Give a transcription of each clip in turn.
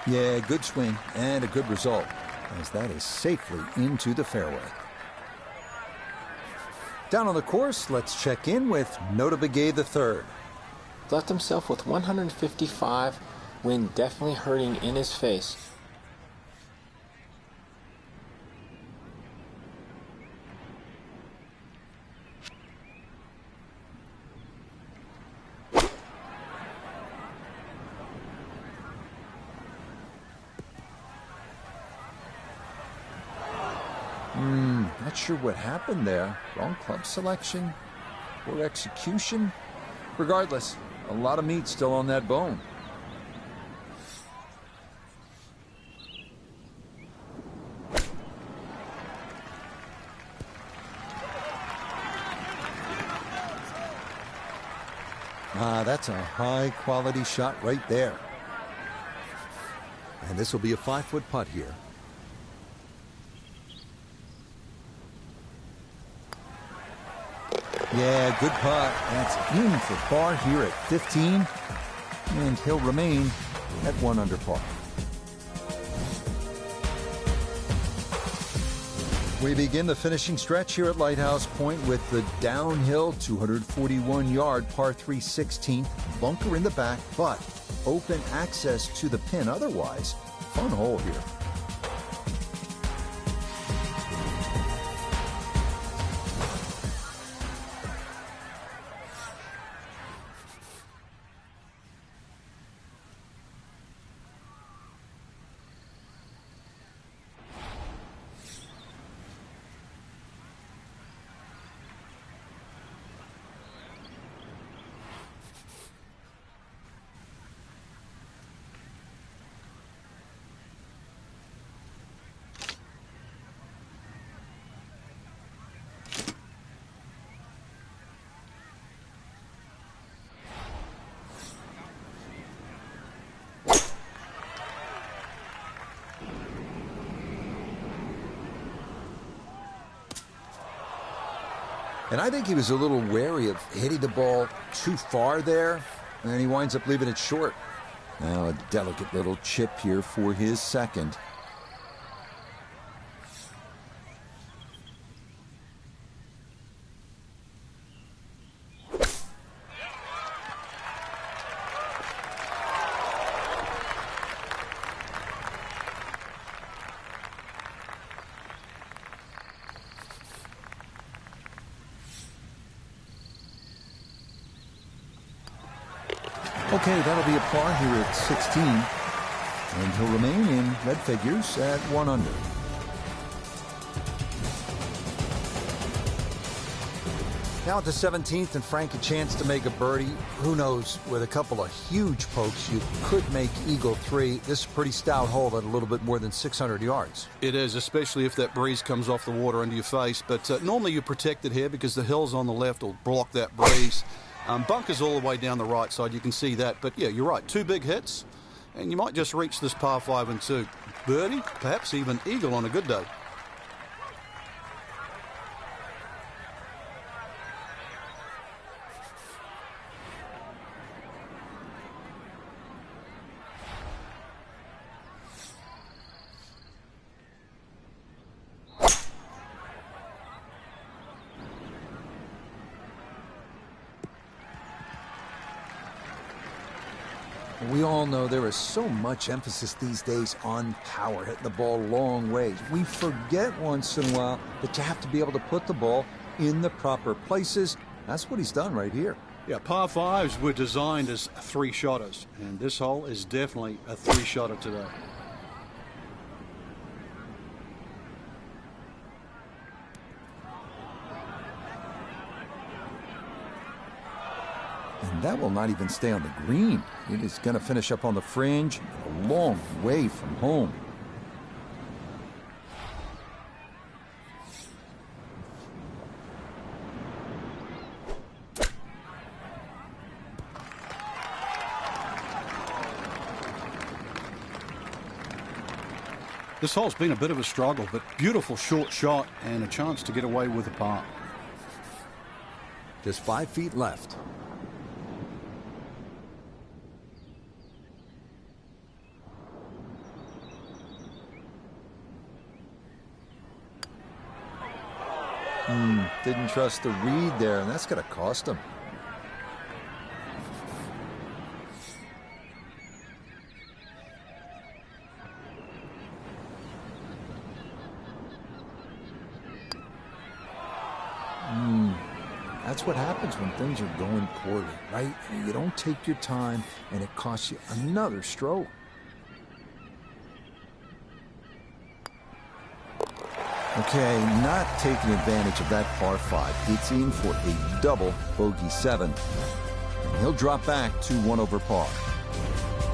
Yeah, good swing and a good result, as that is safely into the fairway. Down on the course, let's check in with Notah Begay III. Left himself with 155, wind definitely hurting in his face. Not sure what happened there. Wrong club selection or execution. Regardless, a lot of meat still on that bone. That's a high-quality shot right there. And this will be a 5-foot putt here. Yeah, good putt. That's in for par here at 15. And he'll remain at 1 under par. We begin the finishing stretch here at Lighthouse Point with the downhill 241-yard par 3 16th. Bunker in the back, but open access to the pin. Otherwise, fun hole here. And I think he was a little wary of hitting the ball too far there, and he winds up leaving it short. Now a delicate little chip here for his second. Okay, that'll be a par here at 16. And he'll remain in red figures at 1 under. Now at the 17th, and Frank a chance to make a birdie. Who knows, with a couple of huge pokes, you could make Eagle 3. This is a pretty stout hole at a little bit more than 600 yards. It is, especially if that breeze comes off the water into your face. But normally you're protected here because the hills on the left will block that breeze. Bunkers all the way down the right side, you can see that. But yeah, you're right, 2 big hits, and you might just reach this par 5 and 2. Birdie, perhaps even eagle on a good day. We all know there is so much emphasis these days on power, hitting the ball long ways. We forget once in a while that you have to be able to put the ball in the proper places. That's what he's done right here. Yeah, par 5s were designed as 3-shotters, and this hole is definitely a 3-shotter today. And that will not even stay on the green. It is going to finish up on the fringe, a long way from home. This hole's been a bit of a struggle, but beautiful short shot and a chance to get away with a par. Just 5 feet left. Didn't trust the read there, and that's going to cost him. That's what happens when things are going poorly, right? You don't take your time, and it costs you another stroke. Okay, not taking advantage of that par 5. It's in for a double bogey 7. And he'll drop back to 1 over par.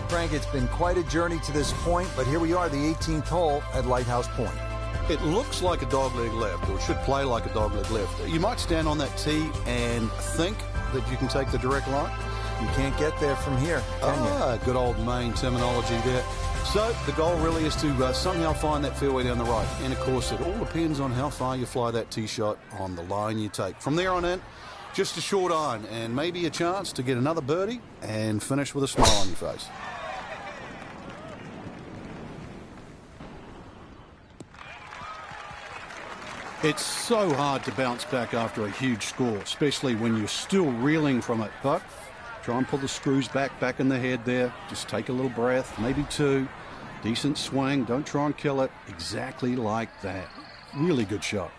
Frank, it's been quite a journey to this point, but here we are, the 18th hole at Lighthouse Point. It looks like a dogleg left, or should play like a dogleg left. You might stand on that tee and think that you can take the direct line. You can't get there from here, can you? Good old Maine terminology there. So the goal really is to somehow find that fairway down the right. And, of course, it all depends on how far you fly that tee shot on the line you take. From there on in, just a short iron and maybe a chance to get another birdie and finish with a smile on your face. It's so hard to bounce back after a huge score, especially when you're still reeling from it. But try and pull the screws back in the head there. Just take a little breath, maybe 2. Decent swing. Don't try and kill it. Exactly like that. Really good shot.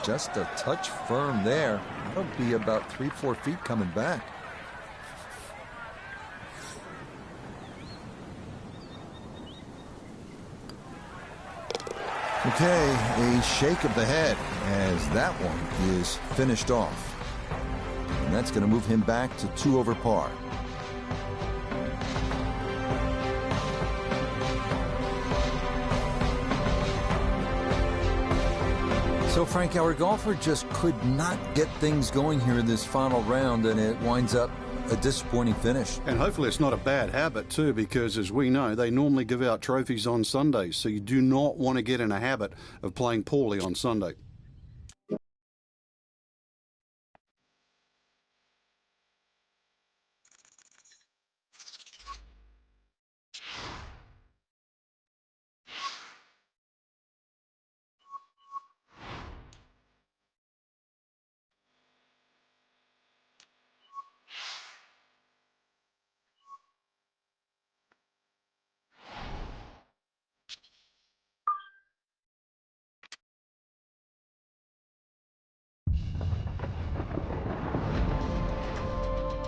Just a touch firm there. That'll be about 3-4 feet coming back. Okay, a shake of the head as that one is finished off. And that's going to move him back to 2 over par. So, Frank, our golfer just could not get things going here in this final round, and it winds up a disappointing finish. And hopefully it's not a bad habit, too, because, as we know, they normally give out trophies on Sundays, so you do not want to get in a habit of playing poorly on Sunday.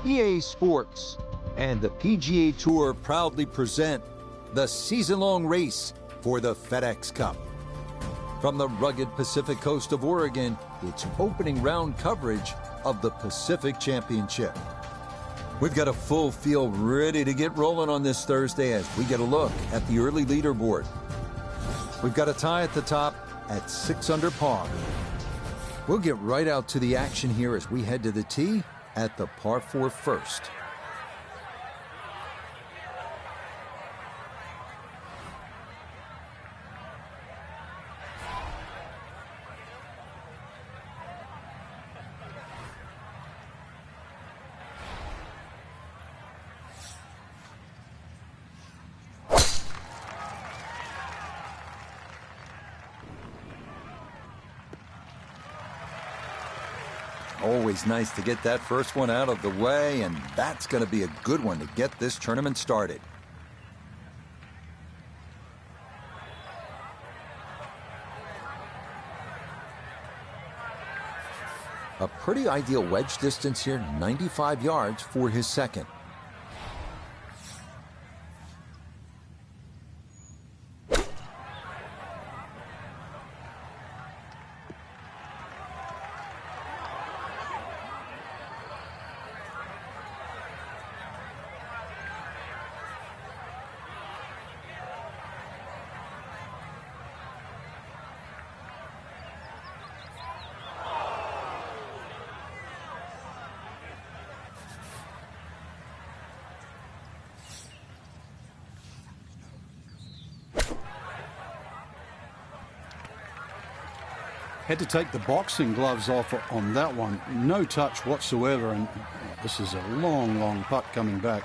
EA Sports and the PGA Tour proudly present the season-long race for the FedEx Cup. From the rugged Pacific coast of Oregon, it's opening round coverage of the Pacific Championship. We've got a full field ready to get rolling on this Thursday as we get a look at the early leaderboard. We've got a tie at the top at 6 under par. We'll get right out to the action here as we head to the tee at the par 4 first. Always nice to get that first one out of the way, and that's going to be a good one to get this tournament started. A pretty ideal wedge distance here, 95 yards for his second. Had to take the boxing gloves off on that one. No touch whatsoever, and this is a long, long putt coming back.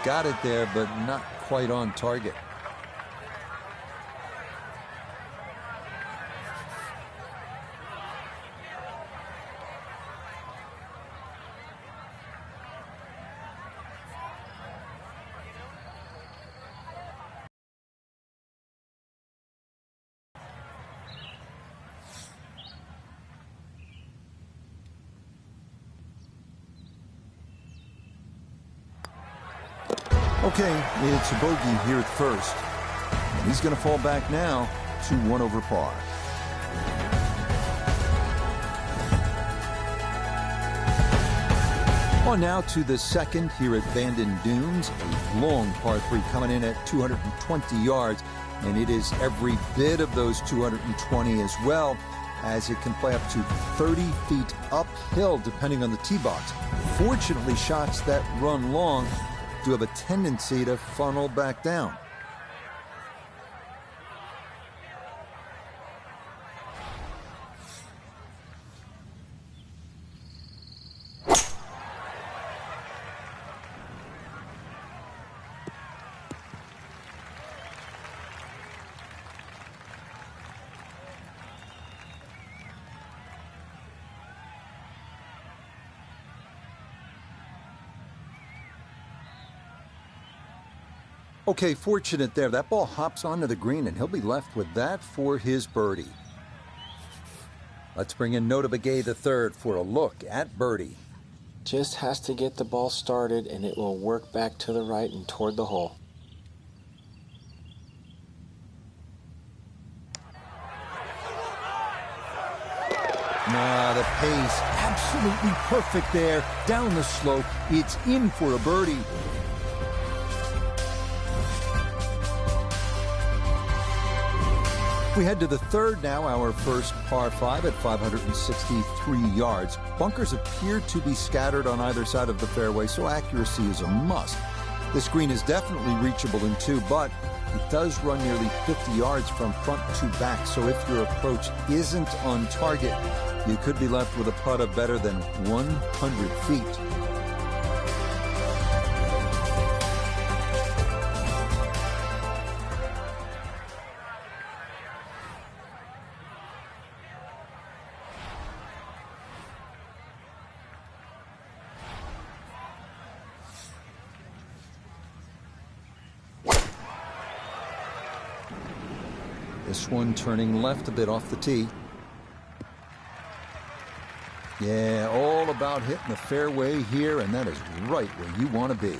Got it there, but not quite on target. Okay, it's a bogey here at first. And he's going to fall back now to 1 over par. On now to the second here at Bandon Dunes. A long par 3 coming in at 220 yards. And it is every bit of those 220 as well, as it can play up to 30 feet uphill depending on the tee box. Fortunately, shots that run long do have a tendency to funnel back down. Okay, fortunate there. That ball hops onto the green, and he'll be left with that for his birdie. Let's bring in Notah Begay III for a look at birdie. Just has to get the ball started, and it will work back to the right and toward the hole. The pace, absolutely perfect there. Down the slope, it's in for a birdie. We head to the third now, our first par 5 at 563 yards. Bunkers appear to be scattered on either side of the fairway, so accuracy is a must. This green is definitely reachable in 2, but it does run nearly 50 yards from front to back, so if your approach isn't on target, you could be left with a putt of better than 100 feet. This one turning left a bit off the tee. Yeah, all about hitting the fairway here, and that is right where you want to be.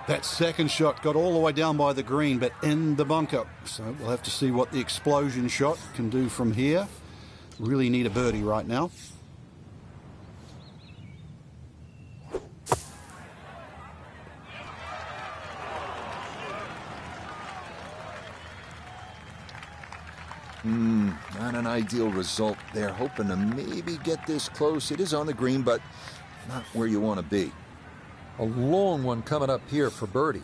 That second shot got all the way down by the green, but in the bunker. So we'll have to see what the explosion shot can do from here. Really need a birdie right now. Not an ideal result. They're hoping to maybe get this close. It is on the green, but not where you want to be. A long one coming up here for birdie.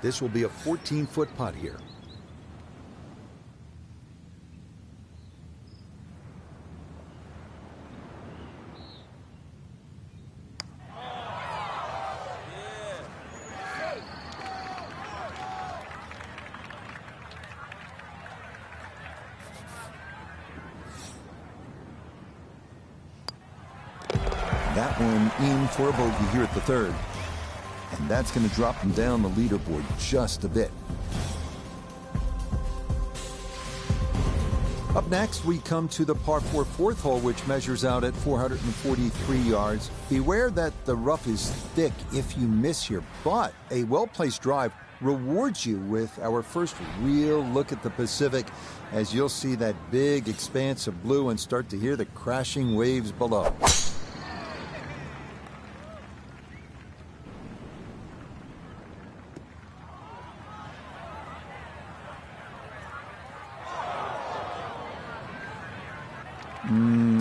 This will be a 14-foot putt here. That one in for a bogey here at the third. And that's going to drop them down the leaderboard just a bit. Up next, we come to the par 4 fourth hole, which measures out at 443 yards. Beware that the rough is thick if you miss here, but a well-placed drive rewards you with our first real look at the Pacific, as you'll see that big expanse of blue and start to hear the crashing waves below.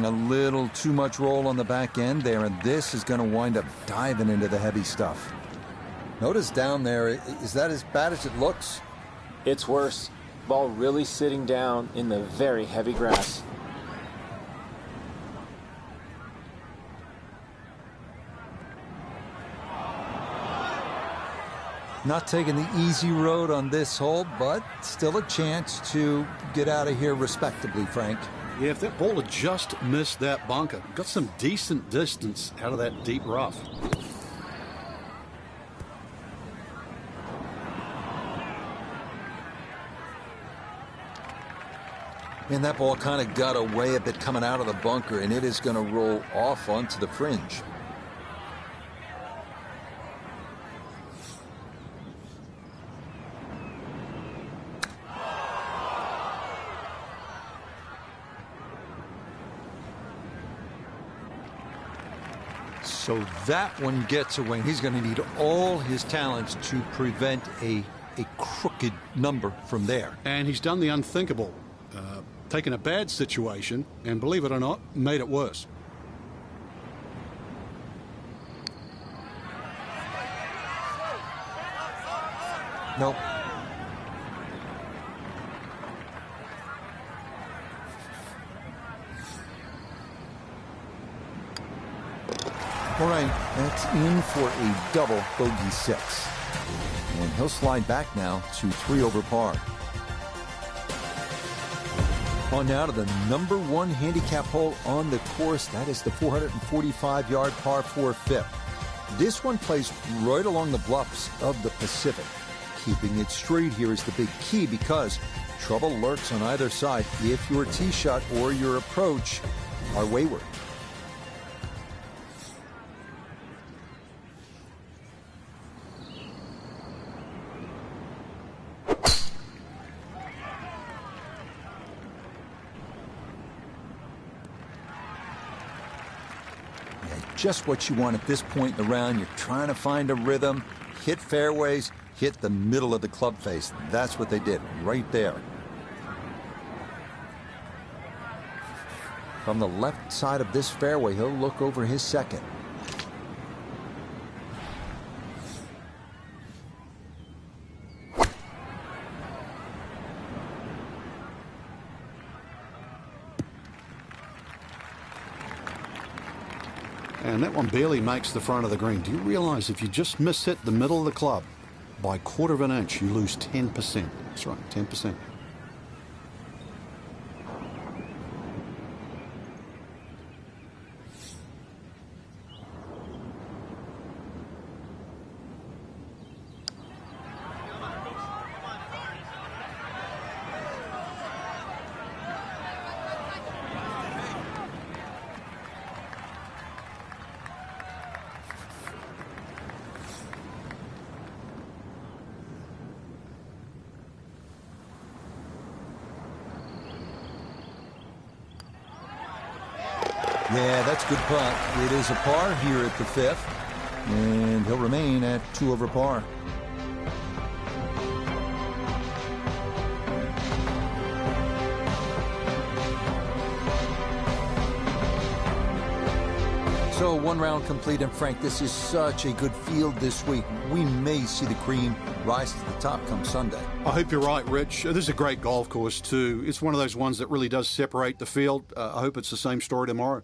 A little too much roll on the back end there, and this is going to wind up diving into the heavy stuff. Notice down there, is that as bad as it looks? It's worse. Ball really sitting down in the very heavy grass. Not taking the easy road on this hole, but still a chance to get out of here respectably, Frank. Yeah, if that ball had just missed that bunker, got some decent distance out of that deep rough. And that ball kind of got away a bit coming out of the bunker, and it is going to roll off onto the fringe. So that one gets away. He's going to need all his talents to prevent a crooked number from there. And he's done the unthinkable. Taken a bad situation and, believe it or not, made it worse. Nope. All right, that's in for a double bogey 6. And he'll slide back now to 3 over par. On now to the number 1 handicap hole on the course. That is the 445-yard par 4 fifth. This one plays right along the bluffs of the Pacific. Keeping it straight here is the big key, because trouble lurks on either side if your tee shot or your approach are wayward. Just what you want at this point in the round. You're trying to find a rhythm, hit fairways, hit the middle of the club face. That's what they did right there. From the left side of this fairway, he'll look over his second. And that one barely makes the front of the green. Do you realize if you just miss hit the middle of the club by a quarter of an inch, you lose 10%? That's right, 10%. Yeah, that's good putt. It is a par here at the 5th, and he'll remain at 2 over par. So 1 round complete, and Frank, this is such a good field this week. We may see the cream rise to the top come Sunday. I hope you're right, Rich. This is a great golf course, too. It's one of those ones that really does separate the field. I hope it's the same story tomorrow.